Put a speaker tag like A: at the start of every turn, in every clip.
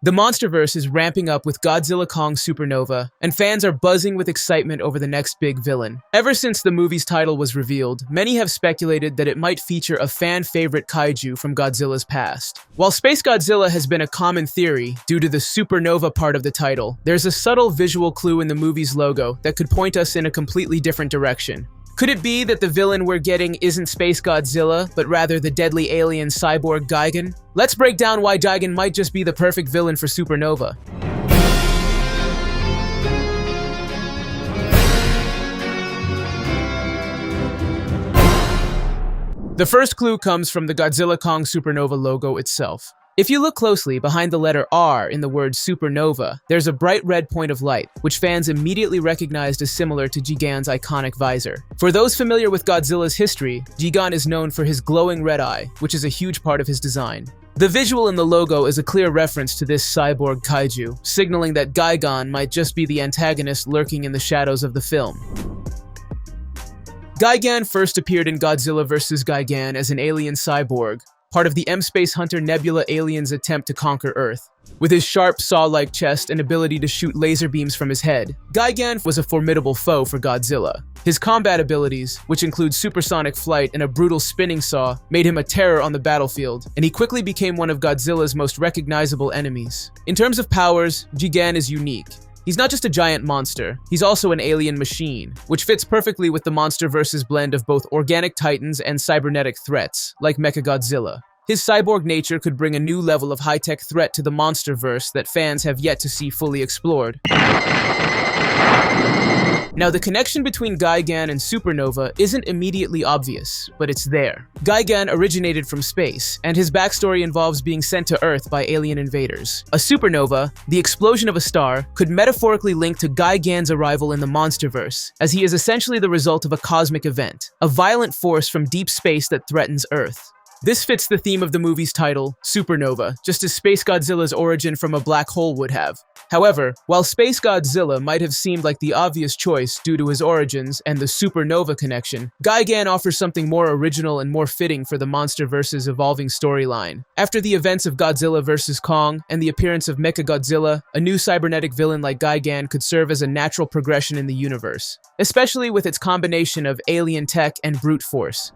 A: The Monsterverse is ramping up with Godzilla Kong Supernova, and fans are buzzing with excitement over the next big villain. Ever since the movie's title was revealed, many have speculated that it might feature a fan-favorite kaiju from Godzilla's past. While Space Godzilla has been a common theory due to the Supernova part of the title, there's a subtle visual clue in the movie's logo that could point us in a completely different direction. Could it be that the villain we're getting isn't Space Godzilla, but rather the deadly alien cyborg Gigan? Let's break down why Gigan might just be the perfect villain for Supernova. The first clue comes from the Godzilla Kong Supernova logo itself. If you look closely behind the letter R in the word Supernova, there's a bright red point of light, which fans immediately recognized as similar to Gigan's iconic visor. For those familiar with Godzilla's history, Gigan is known for his glowing red eye, which is a huge part of his design. The visual in the logo is a clear reference to this cyborg kaiju, signaling that Gigan might just be the antagonist lurking in the shadows of the film. Gigan first appeared in Godzilla vs. Gigan as an alien cyborg, part of the M-Space Hunter Nebula alien's attempt to conquer Earth. With his sharp, saw-like chest and ability to shoot laser beams from his head, Gigan was a formidable foe for Godzilla. His combat abilities, which include supersonic flight and a brutal spinning saw, made him a terror on the battlefield, and he quickly became one of Godzilla's most recognizable enemies. In terms of powers, Gigan is unique. He's not just a giant monster, he's also an alien machine, which fits perfectly with the Monsterverse's blend of both organic titans and cybernetic threats, like Mechagodzilla. His cyborg nature could bring a new level of high-tech threat to the Monsterverse that fans have yet to see fully explored. Now, the connection between Gigan and Supernova isn't immediately obvious, but it's there. Gigan originated from space, and his backstory involves being sent to Earth by alien invaders. A supernova, the explosion of a star, could metaphorically link to Gigan's arrival in the Monsterverse, as he is essentially the result of a cosmic event, a violent force from deep space that threatens Earth. This fits the theme of the movie's title, Supernova, just as Space Godzilla's origin from a black hole would have. However, while Space Godzilla might have seemed like the obvious choice due to his origins and the Supernova connection, Gigan offers something more original and more fitting for the Monsterverse's evolving storyline. After the events of Godzilla vs. Kong and the appearance of Mechagodzilla, a new cybernetic villain like Gigan could serve as a natural progression in the universe, especially with its combination of alien tech and brute force.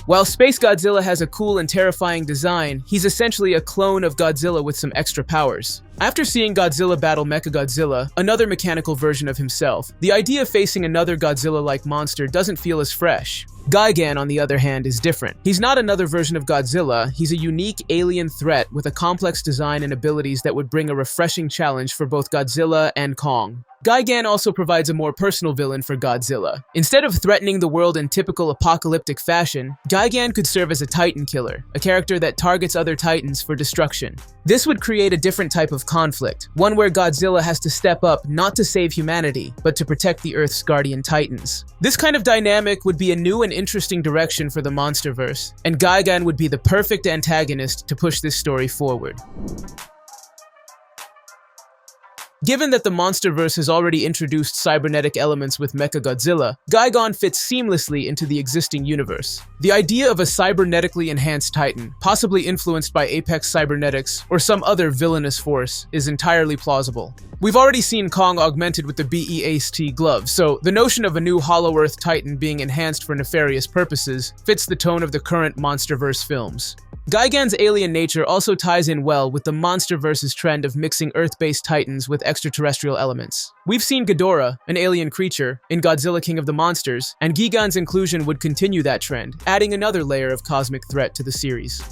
A: While Space Godzilla has a cool and terrifying design, he's essentially a clone of Godzilla with some extra powers. After seeing Godzilla battle Mechagodzilla, another mechanical version of himself, the idea of facing another Godzilla-like monster doesn't feel as fresh. Gigan, on the other hand, is different. He's not another version of Godzilla, he's a unique alien threat with a complex design and abilities that would bring a refreshing challenge for both Godzilla and Kong. Gigan also provides a more personal villain for Godzilla. Instead of threatening the world in typical apocalyptic fashion, Gigan could serve as a Titan killer, a character that targets other Titans for destruction. This would create a different type of conflict, one where Godzilla has to step up not to save humanity, but to protect the Earth's guardian Titans. This kind of dynamic would be a new and interesting direction for the Monsterverse, and Gigan would be the perfect antagonist to push this story forward. Given that the Monsterverse has already introduced cybernetic elements with Mechagodzilla, Gigan fits seamlessly into the existing universe. The idea of a cybernetically enhanced Titan, possibly influenced by Apex Cybernetics or some other villainous force, is entirely plausible. We've already seen Kong augmented with the BEAST glove, so the notion of a new Hollow Earth Titan being enhanced for nefarious purposes fits the tone of the current Monsterverse films. Gigan's alien nature also ties in well with the Monsterverse's trend of mixing Earth-based Titans with extraterrestrial elements. We've seen Ghidorah, an alien creature, in Godzilla King of the Monsters, and Gigan's inclusion would continue that trend, adding another layer of cosmic threat to the series.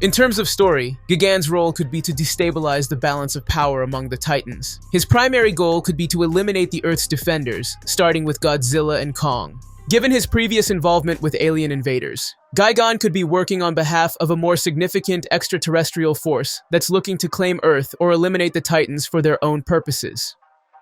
A: In terms of story, Gigan's role could be to destabilize the balance of power among the Titans. His primary goal could be to eliminate the Earth's defenders, starting with Godzilla and Kong. Given his previous involvement with alien invaders, Gigan could be working on behalf of a more significant extraterrestrial force that's looking to claim Earth or eliminate the Titans for their own purposes.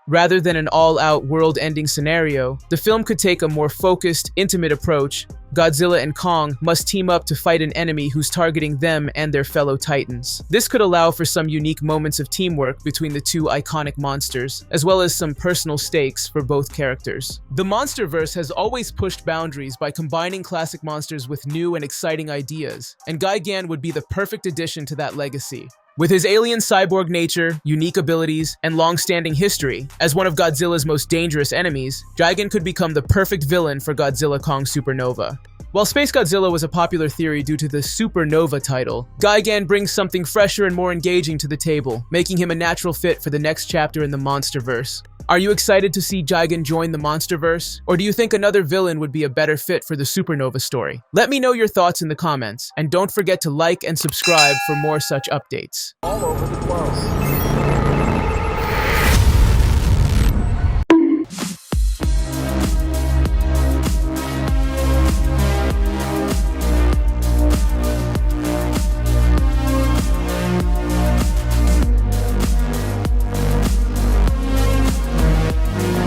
A: Rather than an all-out world-ending scenario, the film could take a more focused, intimate approach. Godzilla and Kong must team up to fight an enemy who's targeting them and their fellow titans. This could allow for some unique moments of teamwork between the two iconic monsters, as well as some personal stakes for both characters. The Monsterverse has always pushed boundaries by combining classic monsters with new and exciting ideas, and Gigan would be the perfect addition to that legacy. With his alien cyborg nature, unique abilities, and long-standing history, as one of Godzilla's most dangerous enemies, Gigan could become the perfect villain for Godzilla Kong Supernova. While Space Godzilla was a popular theory due to the Supernova title, Gigan brings something fresher and more engaging to the table, making him a natural fit for the next chapter in the Monsterverse. Are you excited to see Gigan join the Monsterverse? Or do you think another villain would be a better fit for the Supernova story? Let me know your thoughts in the comments, and don't forget to like and subscribe for more such updates.
B: All over the globe.